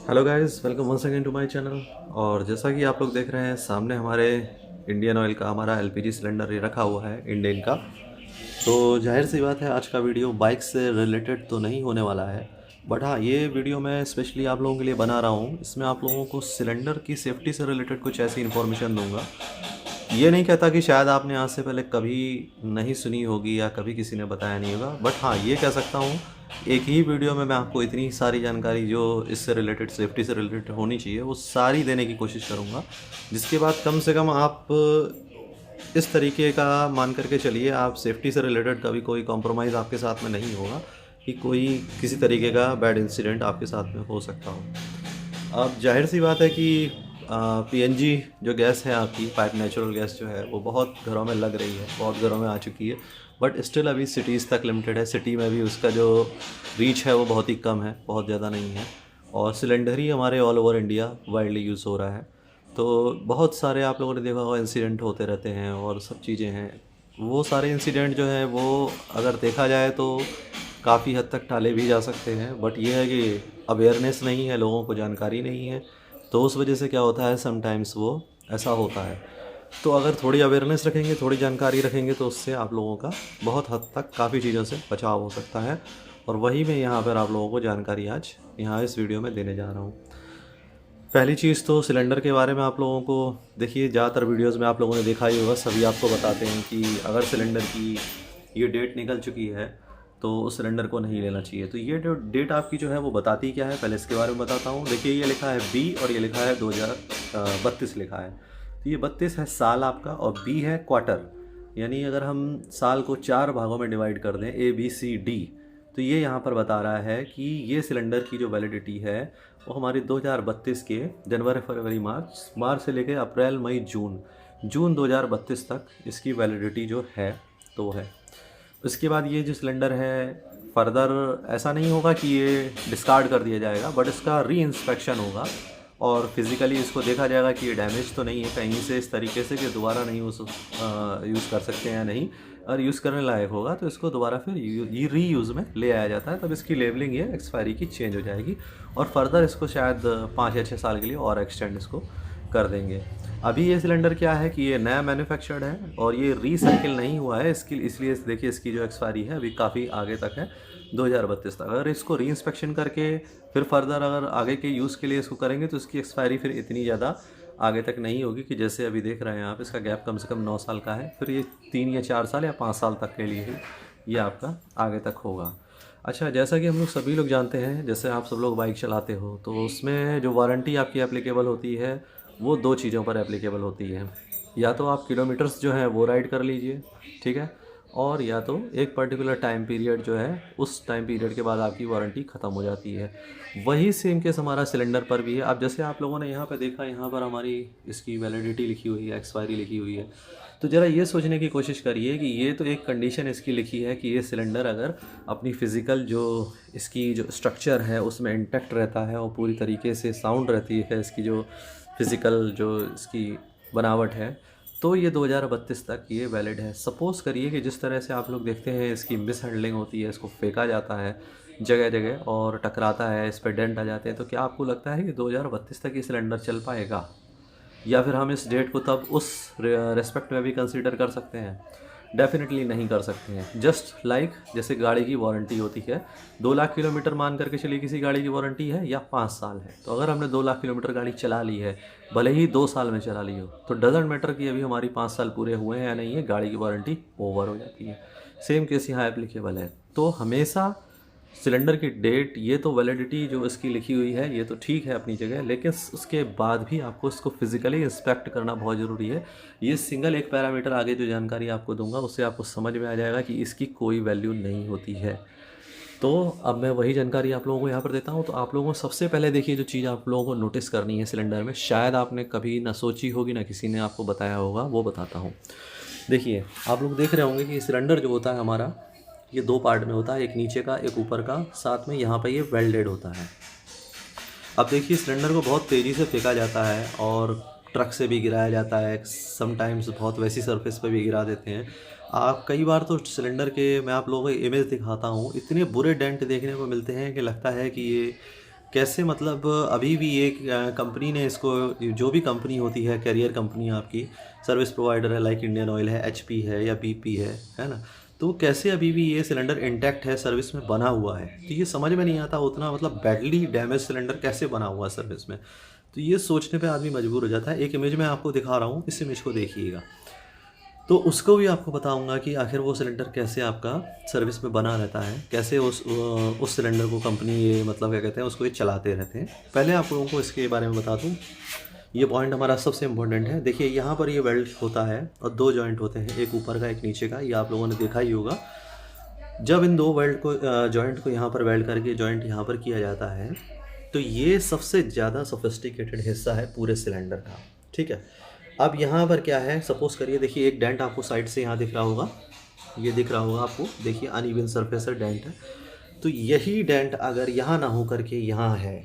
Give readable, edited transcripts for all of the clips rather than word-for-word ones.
Hello guys, welcome once again to my channel. और जैसा कि आप लोग देख रहे हैं सामने हमारे इंडियन ऑयल का हमारा एलपीजी सिलेंडर ये रखा हुआ है इंडेन का। तो जाहिर सी बात है आज का वीडियो बाइक से रिलेटेड तो नहीं होने वाला है, बट हाँ, ये वीडियो मैं स्पेशली आप लोगों के लिए बना रहा हूँ। इसमें आप लोगों को सिलेंडर की सेफ्टी से रिलेटेड कुछ ऐसी इन्फॉर्मेशन दूंगा। ये नहीं कहता कि शायद आपने आज से पहले कभी नहीं सुनी होगी या कभी किसी ने बताया नहीं होगा, बट हाँ, ये कह सकता हूँ एक ही वीडियो में मैं आपको इतनी सारी जानकारी जो इससे रिलेटेड, सेफ्टी से रिलेटेड होनी चाहिए, वो सारी देने की कोशिश करूँगा। जिसके बाद कम से कम आप इस तरीके का मान करके चलिए, आप सेफ्टी से रिलेटेड कभी कोई कॉम्प्रोमाइज़ आपके साथ में नहीं होगा कि कोई किसी तरीके का बैड इंसिडेंट आपके साथ में हो सकता हो। अब जाहिर सी बात है कि पीएनजी जो गैस है, आपकी पाइप नेचुरल गैस जो है, वो बहुत घरों में लग रही है, बहुत घरों में आ चुकी है, बट स्टिल अभी सिटीज़ तक लिमिटेड है। सिटी में भी उसका जो रीच है वो बहुत ही कम है, बहुत ज़्यादा नहीं है। और सिलेंडर ही हमारे all over India widely use हो रहा है। तो बहुत सारे आप लोगों ने देखा होगा इंसिडेंट होते रहते हैं और सब चीज़ें हैं। वो सारे इंसिडेंट जो हैं वो अगर देखा जाए तो काफ़ी हद तक टाले भी जा सकते हैं, बट ये है कि अवेयरनेस नहीं है, लोगों को जानकारी नहीं है। तो उस वजह से क्या होता है, समटाइम्स वो ऐसा होता है। तो अगर थोड़ी अवेयरनेस रखेंगे, थोड़ी जानकारी रखेंगे, तो उससे आप लोगों का बहुत हद तक काफ़ी चीज़ों से बचाव हो सकता है। और वही मैं यहाँ पर आप लोगों को जानकारी आज यहाँ इस वीडियो में देने जा रहा हूँ। पहली चीज़ तो सिलेंडर के बारे में आप लोगों को, देखिए ज़्यादातर वीडियोस में आप लोगों ने देखा ही होगा, सभी आपको बताते हैं कि अगर सिलेंडर की ये डेट निकल चुकी है तो उस सिलेंडर को नहीं लेना चाहिए। तो ये जो डेट आपकी जो है वो बताती क्या है, पहले इसके बारे में बताता हूँ। देखिए, ये लिखा है बी और ये लिखा है 2032 लिखा है। तो ये 32 है साल आपका, और बी है क्वार्टर। यानी अगर हम साल को 4 भागों में डिवाइड कर दें, ABCD, तो ये यहाँ पर बता रहा है कि ये सिलेंडर की जो वैलिडिटी है वो हमारी 2032 के जनवरी फरवरी मार्च से लेकर अप्रैल मई जून 2032 तक इसकी वैलिडिटी जो है तो है। उसके बाद ये जो सिलेंडर है, फर्दर ऐसा नहीं होगा कि ये डिस्कार्ड कर दिया जाएगा, बट इसका री इंस्पेक्शन होगा और फिज़िकली इसको देखा जाएगा कि ये डैमेज तो नहीं है कहीं से इस तरीके से कि दोबारा नहीं यूज़ कर सकते हैं या नहीं। अगर यूज़ करने लायक होगा तो इसको दोबारा फिर ये रीयूज़ में ले आया जाता है, तब इसकी लेबलिंग ये एक्सपायरी की चेंज हो जाएगी और फर्दर इसको शायद 5 या 6 साल के लिए और एक्सटेंड इसको कर देंगे। अभी ये सिलेंडर क्या है कि ये नया मैन्युफैक्चर्ड है और ये रीसाइकिल नहीं हुआ है, इसकी इसलिए देखिए इसकी जो एक्सपायरी है अभी काफ़ी आगे तक है, 2032 तक। अगर इसको री इंस्पेक्शन करके फिर फर्दर अगर आगे के यूज़ के लिए इसको करेंगे तो इसकी एक्सपायरी फिर इतनी ज़्यादा आगे तक नहीं होगी कि जैसे अभी देख रहे हैं आप, इसका गैप कम से कम 9 साल का है, फिर ये 3 या 4 साल या 5 साल तक के लिए ही ये आपका आगे तक होगा। अच्छा, जैसा कि हम लोग सभी लोग जानते हैं, जैसे आप सब लोग बाइक चलाते हो तो उसमें जो वारंटी आपकी एप्लीकेबल होती है वो 2 चीज़ों पर एप्लीकेबल होती है। या तो आप किलोमीटर्स जो है वो राइड कर लीजिए, ठीक है, और या तो एक पर्टिकुलर टाइम पीरियड जो है, उस टाइम पीरियड के बाद आपकी वारंटी ख़त्म हो जाती है। वही सेम केस हमारा सिलेंडर पर भी है। अब जैसे आप लोगों ने यहाँ पे देखा, यहाँ पर हमारी इसकी वैलिडिटी लिखी हुई है, एक्सपायरी लिखी हुई है। तो ज़रा ये सोचने की कोशिश करिए कि ये तो एक कंडीशन इसकी लिखी है कि ये सिलेंडर अगर अपनी फ़िज़िकल जो इसकी जो स्ट्रक्चर है उसमें इंटैक्ट रहता है और पूरी तरीके से साउंड रहती है, इसकी जो फ़िज़िकल जो इसकी बनावट है, तो ये 2032 तक ये वैलिड है। सपोज़ करिए कि जिस तरह से आप लोग देखते हैं इसकी मिस हैंडलिंग होती है, इसको फेंका जाता है जगह जगह और टकराता है, इस पर डेंट आ जाते हैं, तो क्या आपको लगता है कि 2032 तक ये सिलेंडर चल पाएगा? या फिर हम इस डेट को तब उस रेस्पेक्ट में भी कंसीडर कर सकते हैं? डेफिनेटली नहीं कर सकते हैं। जस्ट लाइक जैसे गाड़ी की वारंटी होती है, 2 लाख किलोमीटर मान करके चलिए किसी गाड़ी की वारंटी है या 5 साल है, तो अगर हमने 2 लाख किलोमीटर गाड़ी चला ली है, भले ही 2 साल में चला ली हो, तो डजेंट मैटर कि अभी हमारी 5 साल पूरे हुए हैं या नहीं है, गाड़ी की वारंटी ओवर हो जाती है। सेम केस यहाँ एप्लीकेबल है। तो हमेशा सिलेंडर की डेट, ये तो वैलिडिटी जो इसकी लिखी हुई है ये तो ठीक है अपनी जगह, लेकिन उसके बाद भी आपको इसको फिज़िकली इंस्पेक्ट करना बहुत ज़रूरी है। ये सिंगल एक पैरामीटर आगे जो जानकारी आपको दूंगा उससे आपको समझ में आ जाएगा कि इसकी कोई वैल्यू नहीं होती है। तो अब मैं वही जानकारी आप लोगों को यहाँ पर देता हूँ। तो आप लोगों को सबसे पहले देखिए, जो चीज़ आप लोगों को नोटिस करनी है सिलेंडर में, शायद आपने कभी ना सोची होगी ना किसी ने आपको बताया होगा, वो बताता हूँ। देखिए, आप लोग देख रहे होंगे कि सिलेंडर जो होता है हमारा, ये 2 पार्ट में होता है, एक नीचे का एक ऊपर का, साथ में यहाँ पर ये वेल्डेड होता है। अब देखिए, सिलेंडर को बहुत तेज़ी से फेंका जाता है और ट्रक से भी गिराया जाता है, समटाइम्स बहुत वैसी सरफेस पर भी गिरा देते हैं। आप कई बार तो सिलेंडर के, मैं आप लोगों को इमेज दिखाता हूँ, इतने बुरे डेंट देखने को मिलते हैं कि लगता है कि ये कैसे मतलब अभी भी एक कंपनी ने इसको, जो भी कंपनी होती है, कैरियर कंपनी आपकी सर्विस प्रोवाइडर है, लाइक इंडियन ऑयल है, एचपी है या बीपी है ना, तो कैसे अभी भी ये सिलेंडर इंटैक्ट है, सर्विस में बना हुआ है। तो ये समझ में नहीं आता, उतना मतलब बैडली डैमेज सिलेंडर कैसे बना हुआ है सर्विस में। तो ये सोचने पे आदमी मजबूर हो जाता है। एक इमेज मैं आपको दिखा रहा हूँ, इस इमेज को देखिएगा, तो उसको भी आपको बताऊंगा कि आखिर वो सिलेंडर कैसे आपका सर्विस में बना रहता है, कैसे उस सिलेंडर को कंपनी ये मतलब क्या कहते हैं उसको ये चलाते रहते हैं। पहले आप लोगों को इसके बारे में बता दूं, ये पॉइंट हमारा सबसे इम्पोर्टेंट है। देखिए यहाँ पर ये वेल्ड होता है और दो जॉइंट होते हैं, एक ऊपर का एक नीचे का, ये आप लोगों ने देखा ही होगा। जब इन दो वेल्ड को जॉइंट को यहाँ पर वेल्ड करके जॉइंट यहाँ पर किया जाता है, तो ये सबसे ज़्यादा सोफिस्टिकेटेड हिस्सा है पूरे सिलेंडर का, ठीक है। अब यहाँ पर क्या है, सपोज़ करिए, देखिए एक डेंट आपको साइड से यहाँ दिख रहा होगा, ये दिख रहा होगा आपको, देखिए अनइवन सरफेस है, डेंट है। तो यही डेंट अगर यहाँ ना हो करके यहाँ है,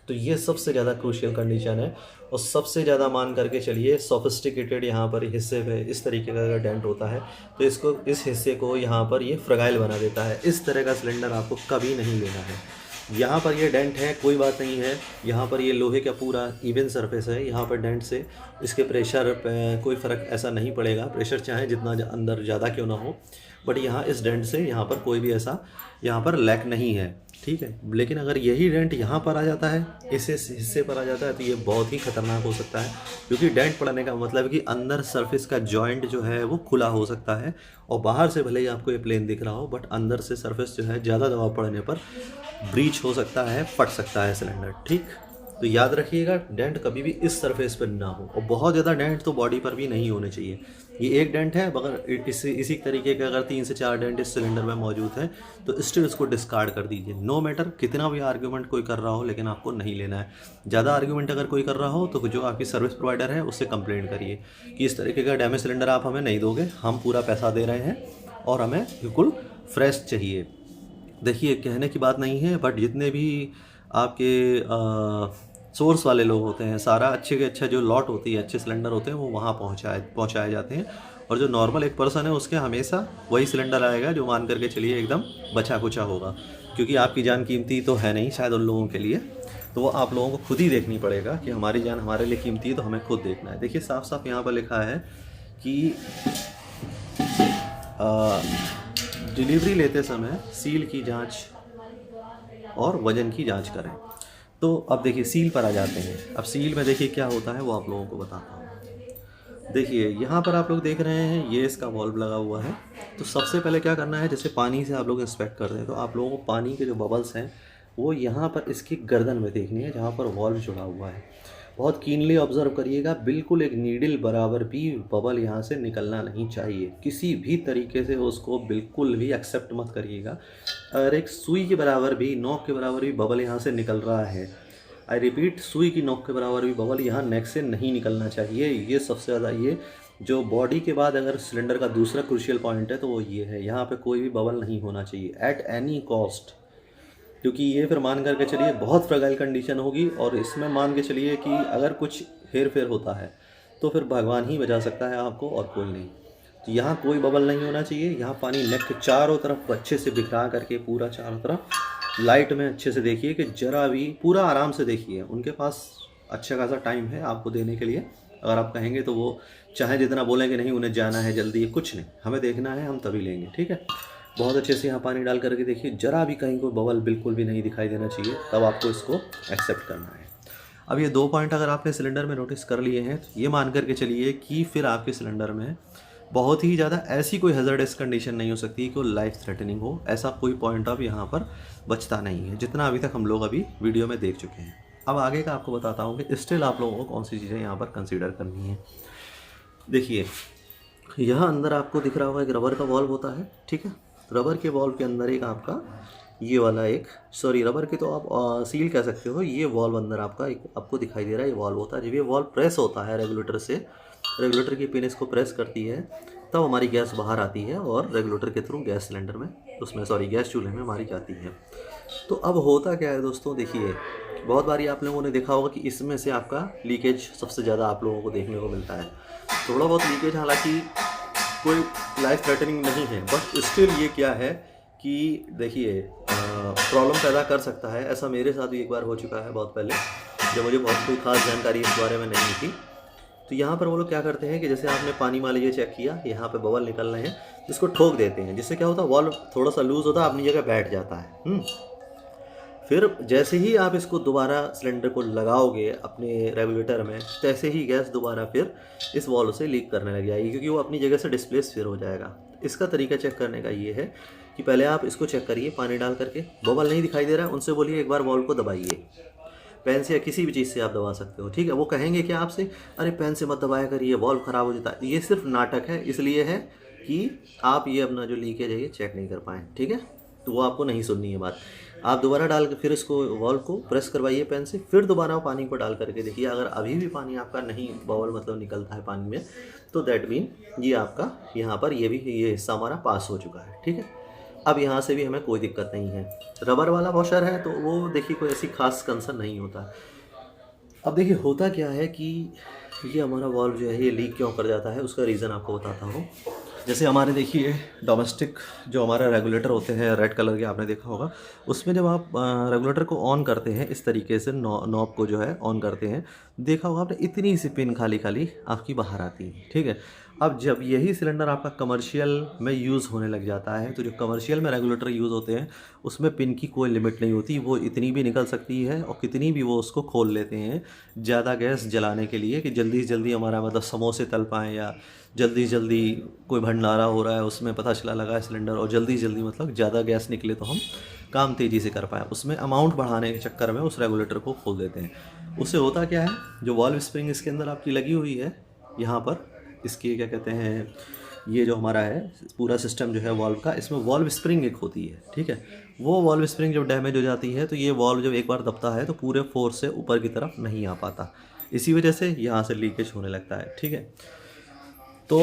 तो ये सबसे ज़्यादा क्रूशियल कंडीशन है। और सबसे ज़्यादा मान करके चलिए सोफिस्टिकेटेड यहाँ पर हिस्से पे इस तरीके का अगर डेंट होता है, तो इसको, इस हिस्से को यहाँ पर ये फ्रगाइल बना देता है। इस तरह का सिलेंडर आपको कभी नहीं लेना है। यहाँ पर ये डेंट है, कोई बात नहीं है, यहाँ पर ये लोहे का पूरा इवन सरफेस है, यहाँ पर डेंट से इसके प्रेशर पे कोई फ़र्क ऐसा नहीं पड़ेगा, प्रेशर चाहे जितना अंदर ज़्यादा क्यों ना हो, बट यहाँ इस डेंट से यहाँ पर कोई भी ऐसा यहाँ पर लैक नहीं है, ठीक है। लेकिन अगर यही डेंट यहाँ पर आ जाता है, इस हिस्से पर आ जाता है, तो ये बहुत ही खतरनाक हो सकता है, क्योंकि डेंट पड़ने का मतलब कि अंदर सरफेस का जॉइंट जो है वो खुला हो सकता है, और बाहर से भले ही आपको ये प्लेन दिख रहा हो, बट अंदर से सरफेस जो है ज़्यादा दबाव पड़ने पर ब्रीच हो सकता है, फट सकता है सिलेंडर, ठीक। तो याद रखिएगा, डेंट कभी भी इस सरफेस पर ना हो, और बहुत ज़्यादा डेंट तो बॉडी पर भी नहीं होने चाहिए। ये एक डेंट है, मगर इसी तरीके का अगर 3 से 4 डेंट इस सिलेंडर में मौजूद है, तो स्टिल इसको डिस्कार्ड कर दीजिए। नो मैटर कितना भी आर्ग्यूमेंट कोई कर रहा हो, लेकिन आपको नहीं लेना है। ज़्यादा आर्ग्यूमेंट अगर कोई कर रहा हो, तो जो आपकी सर्विस प्रोवाइडर है उससे कंप्लेंट करिए कि इस तरीके का डैमेज सिलेंडर आप हमें नहीं दोगे, हम पूरा पैसा दे रहे हैं और हमें बिल्कुल फ्रेश चाहिए। देखिए, कहने की बात नहीं है, बट जितने भी आपके सोर्स वाले लोग होते हैं, सारा अच्छे के अच्छा जो लॉट होती है, अच्छे सिलेंडर होते हैं, वो वहाँ पहुँचाए जाते हैं। और जो नॉर्मल एक पर्सन है, उसके हमेशा वही सिलेंडर आएगा जो मान करके चलिए एकदम बचा कुचा होगा, क्योंकि आपकी जान कीमती तो है नहीं शायद उन लोगों के लिए। तो वो आप लोगों को खुद ही देखनी पड़ेगा कि हमारी जान हमारे लिए कीमती है, तो हमें खुद देखना है। देखिए साफ साफ यहाँ पर लिखा है कि डिलीवरी लेते समय सील की जांच और वजन की जांच करें। तो अब देखिए सील पर आ जाते हैं। अब सील में देखिए क्या होता है वो आप लोगों को बताता हूँ। देखिए यहाँ पर आप लोग देख रहे हैं, ये इसका वॉल्व लगा हुआ है। तो सबसे पहले क्या करना है, जैसे पानी से आप लोग इंस्पेक्ट करते हैं, तो आप लोगों को पानी के जो बबल्स हैं वो यहाँ पर इसकी गर्दन में देखनी है, जहाँ पर वॉल्व जुड़ा हुआ है। बहुत कीनली ऑब्जर्व करिएगा, बिल्कुल एक नीडल बराबर भी बबल यहाँ से निकलना नहीं चाहिए। किसी भी तरीके से उसको बिल्कुल भी एक्सेप्ट मत करिएगा। अगर एक सुई के बराबर भी, नोक के बराबर भी बबल यहाँ से निकल रहा है, आई रिपीट, सुई की नोक के बराबर भी बबल यहाँ नेक से नहीं निकलना चाहिए। ये सबसे ज़्यादा, ये जो बॉडी के बाद अगर सिलेंडर का दूसरा क्रूशियल पॉइंट है तो वो ये है, यहाँ पे कोई भी बबल नहीं होना चाहिए एट एनी कॉस्ट, क्योंकि ये फिर मान करके चलिए बहुत फ्रगाइल कंडीशन होगी। और इसमें मान के चलिए कि अगर कुछ हेर फेर होता है तो फिर भगवान ही बचा सकता है आपको और कोई नहीं। तो यहाँ कोई बबल नहीं होना चाहिए। यहाँ पानी नेक के चारों तरफ अच्छे से बिखरा करके, पूरा चारों तरफ लाइट में अच्छे से देखिए कि जरा भी, पूरा आराम से देखिए। उनके पास अच्छा खासा टाइम है आपको देने के लिए। अगर आप कहेंगे तो वो चाहे जितना बोलेंगे नहीं, उन्हें जाना है जल्दी, कुछ नहीं, हमें देखना है, हम तभी लेंगे, ठीक है। बहुत अच्छे से यहाँ पानी डाल करके देखिए, जरा भी कहीं कोई बबल बिल्कुल भी नहीं दिखाई देना चाहिए, तब आपको इसको एक्सेप्ट करना है। अब ये 2 पॉइंट अगर आपने सिलेंडर में नोटिस कर लिए हैं, तो ये मान करके चलिए कि फिर आपके सिलेंडर में बहुत ही ज़्यादा ऐसी कोई हैज़र्डस कंडीशन नहीं हो सकती कि वो लाइफ थ्रेटनिंग हो। ऐसा कोई पॉइंट अब यहाँ पर बचता नहीं है, जितना अभी तक हम लोग अभी वीडियो में देख चुके हैं। अब आगे का आपको बताता हूँ कि स्टिल आप लोगों को कौन सी चीज़ें यहाँ पर कंसिडर करनी है। देखिए यहाँ अंदर आपको दिख रहा होगा एक रबर का वॉल्व होता है, ठीक है। रबर के वॉल्व के अंदर एक आपका ये वाला एक, सॉरी रबर के तो आप सील कह सकते हो, ये वॉल्व अंदर आपका एक आपको दिखाई दे रहा है, ये वॉल्व होता है। जब ये वॉल्व प्रेस होता है रेगुलेटर से, रेगुलेटर की पिन इसको प्रेस करती है, तब हमारी गैस बाहर आती है और रेगुलेटर के थ्रू गैस सिलेंडर में, उसमें सॉरी गैस चूल्हे में हमारी जाती है। तो अब होता क्या है दोस्तों, देखिए बहुत बारी आप लोगों ने देखा होगा कि इसमें से आपका लीकेज सबसे ज़्यादा आप लोगों को देखने को मिलता है। थोड़ा बहुत लीकेज, हालांकि कोई लाइफ थ्रेटनिंग नहीं है, बट स्टिल ये क्या है कि देखिए प्रॉब्लम पैदा कर सकता है। ऐसा मेरे साथ भी एक बार हो चुका है बहुत पहले, जब मुझे बहुत कोई ख़ास जानकारी इस बारे में नहीं थी। तो यहाँ पर वो लोग क्या करते हैं कि जैसे आपने पानी मान लीजिए चेक किया, यहाँ पे बबल निकल रहे हैं, जिसको ठोक देते हैं, जिससे क्या होता है वाल्व थोड़ा सा लूज़ होता है, अपनी जगह बैठ जाता है। फिर जैसे ही आप इसको दोबारा सिलेंडर को लगाओगे अपने रेगुलेटर में, तैसे ही गैस दोबारा फिर इस वाल्व से लीक करने लग जाएगी, क्योंकि वो अपनी जगह से डिस्प्लेस फिर हो जाएगा। इसका तरीका चेक करने का ये है कि पहले आप इसको चेक करिए पानी डाल करके, बबल नहीं दिखाई दे रहा है, उनसे बोलिए एक बार वाल्व को दबाइए, पेन से या किसी भी चीज़ से आप दबा सकते हो, ठीक है। वो कहेंगे कि आपसे अरे पेन से मत दबाया करिए, वाल्व ख़राब हो जाता है। ये सिर्फ नाटक है, इसलिए है कि आप ये अपना जो लीकेज है ये चेक नहीं कर पाएँ, ठीक है। तो वो आपको नहीं सुननी है बात। आप दोबारा डाल के फिर इसको वाल्व को प्रेस करवाइए पेन से, फिर दोबारा पानी को डाल करके देखिए। अगर अभी भी पानी आपका नहीं बबल मतलब निकलता है पानी में, तो दैट मीन ये आपका यहाँ पर ये हिस्सा हमारा पास हो चुका है, ठीक है। अब यहाँ से भी हमें कोई दिक्कत नहीं है। रबर वाला वॉशर है तो वो देखिए कोई ऐसी खास कंसर्न नहीं होता। अब देखिए होता क्या है कि ये हमारा वाल्व जो है ये लीक क्यों कर जाता है, उसका रीज़न आपको बताता हूँ। जैसे हमारे देखिए डोमेस्टिक जो हमारा रेगुलेटर होते हैं रेड कलर के, आपने देखा होगा, उसमें जब आप रेगुलेटर को ऑन करते हैं इस तरीके से नॉब को जो है ऑन करते हैं, देखा होगा आपने इतनी सी पिन खाली खाली आपकी बाहर आती है, ठीक है। अब जब यही सिलेंडर आपका कमर्शियल में यूज़ होने लग जाता है, तो जो कमर्शियल में रेगुलेटर यूज़ होते हैं उसमें पिन की कोई लिमिट नहीं होती, वो इतनी भी निकल सकती है और कितनी भी वो उसको खोल लेते हैं ज़्यादा गैस जलाने के लिए, कि जल्दी से जल्दी हमारा मतलब समोसे तल पाएँ, या जल्दी जल्दी कोई भंडारा हो रहा है उसमें पता चला लगा है सिलेंडर, और जल्दी जल्दी मतलब ज़्यादा गैस निकले तो हम काम तेज़ी से कर पाएँ, उसमें अमाउंट बढ़ाने के चक्कर में उस रेगुलेटर को खोल देते हैं। उससे होता क्या है, जो वाल्व स्प्रिंग इसके अंदर आपकी लगी हुई है यहाँ पर, इसकी क्या कहते हैं, ये जो हमारा है पूरा सिस्टम जो है वाल्व का, इसमें वाल्व स्प्रिंग एक होती है, ठीक है। वो वाल्व स्प्रिंग जब डैमेज हो जाती है तो ये वाल्व जब एक बार दबता है तो पूरे फोर्स से ऊपर की तरफ नहीं आ पाता, इसी वजह से यहाँ से लीकेज होने लगता है, ठीक है। तो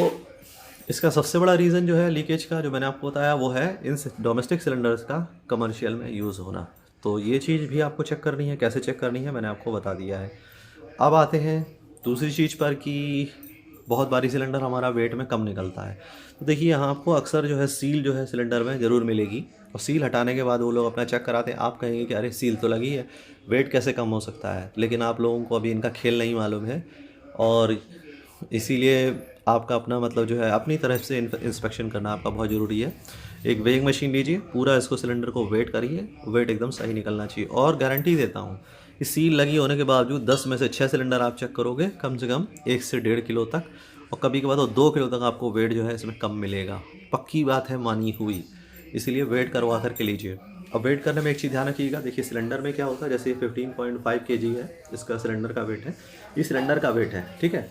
इसका सबसे बड़ा रीज़न जो है लीकेज का, जो मैंने आपको बताया, वो है इन डोमेस्टिक सिलेंडर्स का कमर्शियल में यूज़ होना। तो ये चीज़ भी आपको चेक करनी है, कैसे चेक करनी है मैंने आपको बता दिया है। अब आते हैं दूसरी चीज़ पर कि बहुत बारी सिलेंडर हमारा वेट में कम निकलता है। तो देखिए यहाँ आपको अक्सर जो है सील जो है सिलेंडर में ज़रूर मिलेगी, और सील हटाने के बाद वो लोग अपना चेक कराते हैं। आप कहेंगे कि अरे सील तो लगी है, वेट कैसे कम हो सकता है, लेकिन आप लोगों को अभी इनका खेल नहीं मालूम है, और इसीलिए आपका अपना मतलब जो है अपनी तरफ से इंस्पेक्शन करना आपका बहुत ज़रूरी है। एक वेइंग मशीन लीजिए, पूरा इसको सिलेंडर को वेट करिए, वेट एकदम सही निकलना चाहिए। और गारंटी देता हूँ कि सील लगी होने के बावजूद 10 में से 6 सिलेंडर आप चेक करोगे, कम से कम 1 से 1.5 किलो तक, और कभी कभार तो 2 किलो तक आपको वेट जो है इसमें कम मिलेगा। पक्की बात है, मानी हुई, इसीलिए वेट करवा करके लीजिए। अब वेट करने में एक चीज़ ध्यान रखिएगा, देखिए सिलेंडर में क्या होता है, जैसे 15.5 kg है इसका सिलेंडर का वेट है, ये सिलेंडर का वेट है, ठीक है।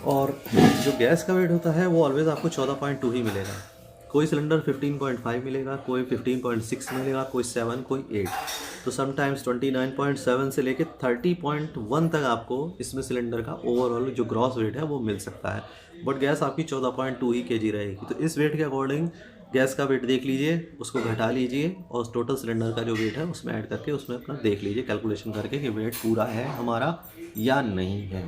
और जो गैस का वेट होता है वो ऑलवेज़ आपको 14.2 ही मिलेगा। कोई सिलेंडर 15.5 मिलेगा, कोई 15.6 मिलेगा, कोई 7, कोई 8। तो समटाइम्स 29.7 से लेके 30.1 तक आपको इसमें सिलेंडर का ओवरऑल जो ग्रॉस वेट है वो मिल सकता है, बट गैस आपकी 14.2 ही kg रहेगी। तो इस वेट के अकॉर्डिंग गैस का वेट देख लीजिए, उसको घटा लीजिए, और टोटल सिलेंडर का जो वेट है उसमें ऐड करके उसमें अपना देख लीजिए कैलकुलेशन करके कि वेट पूरा है हमारा या नहीं है।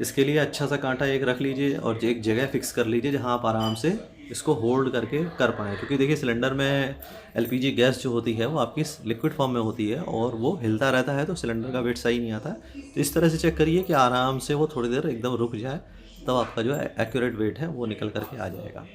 इसके लिए अच्छा सा कांटा एक रख लीजिए और एक जगह फिक्स कर लीजिए जहां आप आराम से इसको होल्ड करके कर पाएँ, क्योंकि देखिए सिलेंडर में एलपीजी गैस जो होती है वो आपकी लिक्विड फॉर्म में होती है और वो हिलता रहता है, तो सिलेंडर का वेट सही नहीं आता। तो इस तरह से चेक करिए कि आराम से वो थोड़ी देर एकदम रुक जाए, तब आपका जो एक्यूरेट वेट है वो निकल करके आ जाएगा।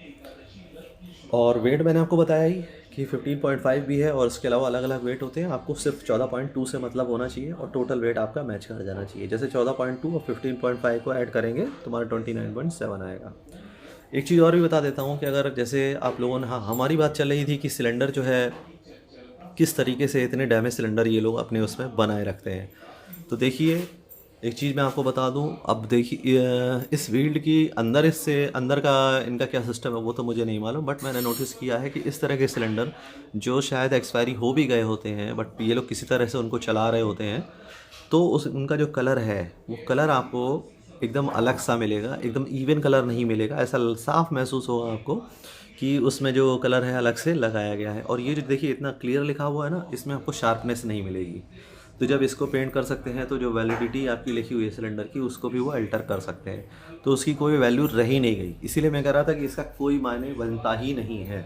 और वेट मैंने आपको बताया ही कि 15.5 भी है, और इसके अलावा अलग अलग वेट होते हैं। आपको सिर्फ 14.2 से मतलब होना चाहिए और टोटल वेट आपका मैच कर जाना चाहिए। जैसे 14.2 और 15.5 को ऐड करेंगे तुम्हारा 29.7 आएगा। एक चीज़ और भी बता देता हूँ कि अगर जैसे आप लोगों ने, हाँ हमारी बात चल रही थी कि सिलेंडर जो है किस तरीके से इतने डैमेज सिलेंडर ये लोग अपने उसमें बनाए रखते हैं। तो देखिए एक चीज़ मैं आपको बता दूं, अब देखिए इस फील्ड की अंदर, इससे अंदर का इनका क्या सिस्टम है वो तो मुझे नहीं मालूम, बट मैंने नोटिस किया है कि इस तरह के सिलेंडर जो शायद एक्सपायरी हो भी गए होते हैं, बट ये लोग किसी तरह से उनको चला रहे होते हैं, तो उनका जो कलर है वो कलर आपको एकदम अलग सा मिलेगा, एकदम इवन कलर नहीं मिलेगा। ऐसा साफ महसूस होगा आपको कि उसमें जो कलर है अलग से लगाया गया है। और ये जो देखिए इतना क्लियर लिखा हुआ है ना, इसमें आपको शार्पनेस नहीं मिलेगी। तो जब इसको पेंट कर सकते हैं तो जो वैलिडिटी आपकी लिखी हुई है सिलेंडर की, उसको भी वो अल्टर कर सकते हैं, तो उसकी कोई वैल्यू रह ही नहीं गई। इसीलिए मैं कह रहा था कि इसका कोई मायने बनता ही नहीं है।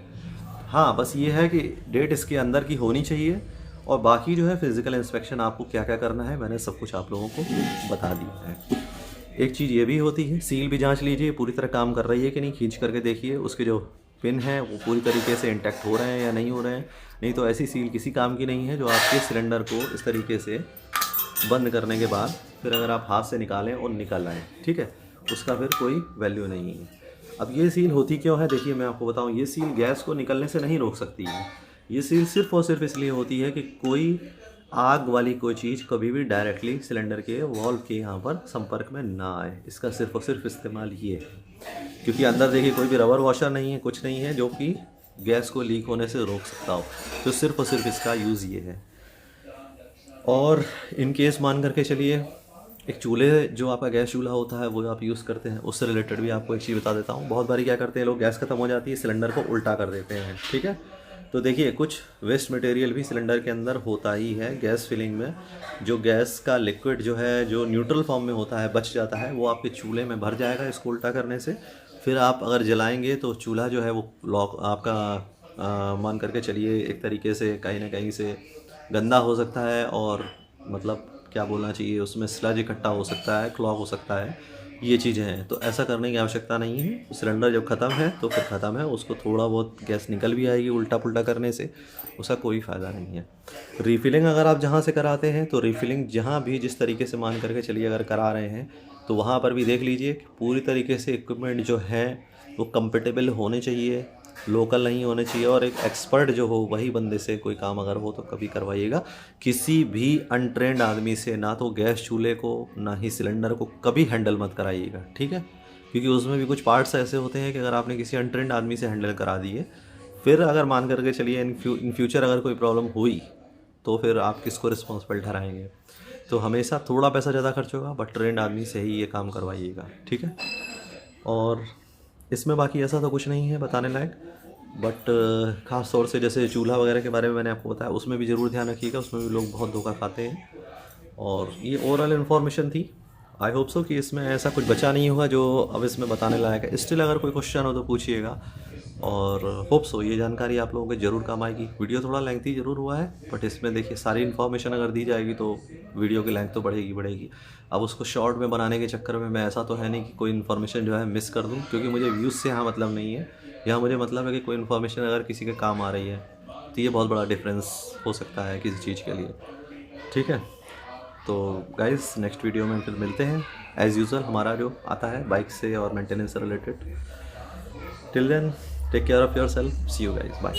हाँ बस ये है कि डेट इसके अंदर की होनी चाहिए, और बाकी जो है फिज़िकल इंस्पेक्शन आपको क्या क्या करना है मैंने सब कुछ आप लोगों को बता दिया है। एक चीज़ ये भी होती है, सील भी जांच लीजिए पूरी तरह काम कर रही है कि नहीं, खींच करके देखिए उसके जो पिन हैं वो पूरी तरीके से इंटैक्ट हो रहे हैं या नहीं हो रहे हैं। नहीं तो ऐसी सील किसी काम की नहीं है जो आपके सिलेंडर को इस तरीके से बंद करने के बाद फिर अगर आप हाथ से निकालें और निकल आएँ, ठीक है, उसका फिर कोई वैल्यू नहीं है। अब ये सील होती क्यों है, देखिए मैं आपको बताऊं, ये सील गैस को निकलने से नहीं रोक सकती है। ये सील सिर्फ और सिर्फ इसलिए होती है कि कोई आग वाली कोई चीज़ कभी भी डायरेक्टली सिलेंडर के वॉल्व के यहाँ पर संपर्क में ना आए, इसका सिर्फ और सिर्फ इस्तेमाल ये है। क्योंकि अंदर देखिए कोई भी रबर वॉशर नहीं है, कुछ नहीं है जो कि गैस को लीक होने से रोक सकता हो, तो सिर्फ और सिर्फ इसका यूज़ ये है। और इन केस मान करके चलिए, एक चूल्हे जो आपका गैस चूल्हा होता है वो आप यूज़ करते हैं, उससे रिलेटेड भी आपको एक चीज़ बता देता हूँ। बहुत बारी क्या करते हैं लोग, गैस खत्म हो जाती है सिलेंडर को उल्टा कर देते हैं, ठीक है। तो देखिए कुछ वेस्ट मटेरियल भी सिलेंडर के अंदर होता ही है गैस फिलिंग में। जो गैस का लिक्विड जो है जो न्यूट्रल फॉर्म में होता है बच जाता है, वो आपके चूल्हे में भर जाएगा इसको उल्टा करने से। फिर आप अगर जलाएंगे तो चूल्हा जो है वो लॉक आपका मान करके चलिए एक तरीके से कहीं ना कहीं से गंदा हो सकता है, और मतलब क्या बोलना चाहिए, उसमें स्लज इकट्ठा हो सकता है, क्लॉग हो सकता है, ये चीज़ें हैं। तो ऐसा करने की आवश्यकता नहीं है। सिलेंडर जब ख़त्म है तो फिर ख़त्म है, उसको थोड़ा बहुत गैस निकल भी आएगी उल्टा पुल्टा करने से, उसका कोई फ़ायदा नहीं है। रीफिलिंग अगर आप जहाँ से कराते हैं तो रीफिलिंग जहाँ भी जिस तरीके से मान करके चलिए अगर करा रहे हैं तो वहाँ पर भी देख लीजिए कि पूरी तरीके से इक्विपमेंट जो है वो कंपेटेबल होने चाहिए, लोकल नहीं होने चाहिए, और एक एक्सपर्ट जो हो वही बंदे से कोई काम अगर हो तो कभी करवाइएगा। किसी भी अनट्रेंड आदमी से ना तो गैस चूल्हे को ना ही सिलेंडर को कभी हैंडल मत कराइएगा, ठीक है। क्योंकि उसमें भी कुछ पार्ट्स ऐसे होते हैं कि अगर आपने किसी अनट्रेंड आदमी से हैंडल करा दिए, फिर अगर मान करके चलिए इन फ्यूचर अगर कोई प्रॉब्लम हुई तो फिर आप किसको रिस्पॉन्सिबल ठहराएंगे। तो हमेशा थोड़ा पैसा ज़्यादा खर्च होगा बट ट्रेंड आदमी से ही ये काम करवाइएगा, ठीक है। और इसमें बाकी ऐसा तो कुछ नहीं है बताने लायक, बट ख़ास तौर से जैसे चूल्हा वगैरह के बारे में मैंने आपको बताया, उसमें भी ज़रूर ध्यान रखिएगा, उसमें भी लोग बहुत धोखा खाते हैं। और ये ओवरऑल इन्फॉर्मेशन थी, आई होप सो कि इसमें ऐसा कुछ बचा नहीं होगा जो अब इसमें बताने लायक है। स्टिल अगर कोई क्वेश्चन हो तो पूछिएगा, और होप सो ये जानकारी आप लोगों को ज़रूर काम आएगी। वीडियो थोड़ा लेंथी ज़रूर हुआ है बट इसमें देखिए सारी इन्फॉर्मेशन अगर दी जाएगी तो वीडियो की लेंथ तो बढ़ेगी। अब उसको शॉर्ट में बनाने के चक्कर में मैं ऐसा तो है नहीं कि कोई इन्फॉर्मेशन जो है मिस कर दूँ, क्योंकि मुझे व्यूज़ से यहाँ मतलब नहीं है। यहाँ मुझे मतलब है कि कोई इन्फॉर्मेशन अगर किसी के काम आ रही है तो ये बहुत बड़ा डिफरेंस हो सकता है किसी चीज़ के लिए, ठीक है। तो गाइस नेक्स्ट वीडियो में फिर मिलते हैं एज़ यूजुअल, हमारा जो आता है बाइक से और मेंटेनेंस से related. Till then take care of yourself, see you guys, bye.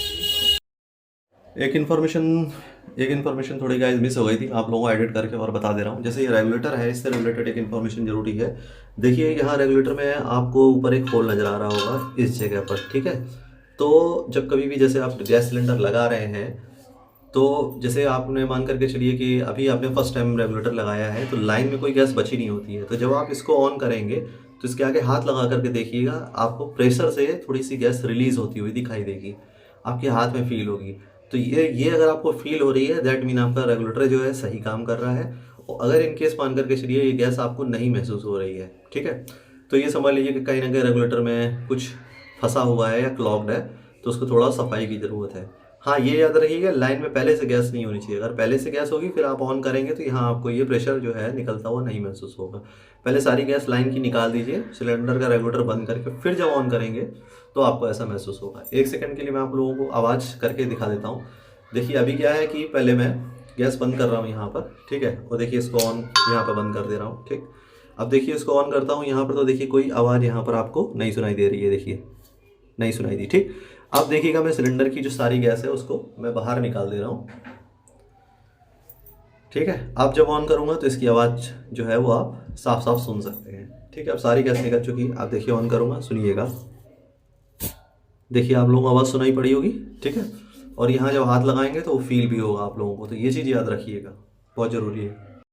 एक इन्फॉर्मेशन थोड़ी गाइस मिस हो गई थी, आप लोगों को एडिट करके और बता दे रहा हूँ। जैसे ये रेगुलेटर है, इससे रिलेटेड एक इन्फॉर्मेशन जरूरी है। देखिए यहाँ रेगुलेटर में आपको ऊपर एक होल नज़र आ रहा होगा इस जगह पर, ठीक है। तो जब कभी भी जैसे आप गैस सिलेंडर लगा रहे हैं, तो जैसे आपने मान करके चलिए कि अभी आपने फर्स्ट टाइम रेगुलेटर लगाया है तो लाइन में कोई गैस बची नहीं होती है। तो जब आप इसको ऑन करेंगे तो इसके आगे हाथ लगा करके देखिएगा, आपको प्रेशर से थोड़ी सी गैस रिलीज़ होती हुई दिखाई देगी, आपके हाथ में फील होगी। तो ये अगर आपको फील हो रही है दैट मीन आपका रेगुलेटर जो है सही काम कर रहा है। और अगर इनकेस मान करके चलिए ये गैस आपको नहीं महसूस हो रही है, ठीक है, तो ये समझ लीजिए कि कहीं ना कहीं रेगुलेटर में कुछ फंसा हुआ है या क्लॉग्ड है, तो उसको थोड़ा सफाई की ज़रूरत है। हाँ ये याद रखिएगा, लाइन में पहले से गैस नहीं होनी चाहिए। अगर पहले से गैस होगी फिर आप ऑन करेंगे तो यहाँ आपको ये प्रेशर जो है निकलता हुआ नहीं महसूस होगा। पहले सारी गैस लाइन की निकाल दीजिए, सिलेंडर का रेगुलेटर बंद करके फिर जब ऑन करेंगे तो आपको ऐसा महसूस होगा। एक सेकंड के लिए मैं आप लोगों को आवाज़ करके दिखा देता हूँ। देखिए अभी क्या है कि पहले मैं गैस बंद कर रहा हूँ यहाँ पर, ठीक है, और देखिए इसको ऑन यहाँ पर बंद कर दे रहा हूँ, ठीक। अब देखिए इसको ऑन करता हूँ यहाँ पर, तो देखिए कोई आवाज़ यहाँ पर आपको नहीं सुनाई दे रही है, देखिए नहीं सुनाई दी, ठीक। अब देखिएगा मैं सिलेंडर की जो सारी गैस है उसको मैं बाहर निकाल दे रहा हूँ, ठीक है। अब जब ऑन करूँगा तो इसकी आवाज़ जो है वो आप साफ साफ सुन सकते हैं, ठीक है। अब सारी गैस निकल चुकी है। आप देखिए ऑन करूँगा, सुनिएगा, देखिए आप लोगों को आवाज़ सुनाई पड़ी होगी, ठीक है। और यहाँ जब हाथ लगाएंगे तो वो फील भी होगा आप लोगों को। तो ये चीज़ याद रखिएगा, बहुत ज़रूरी है।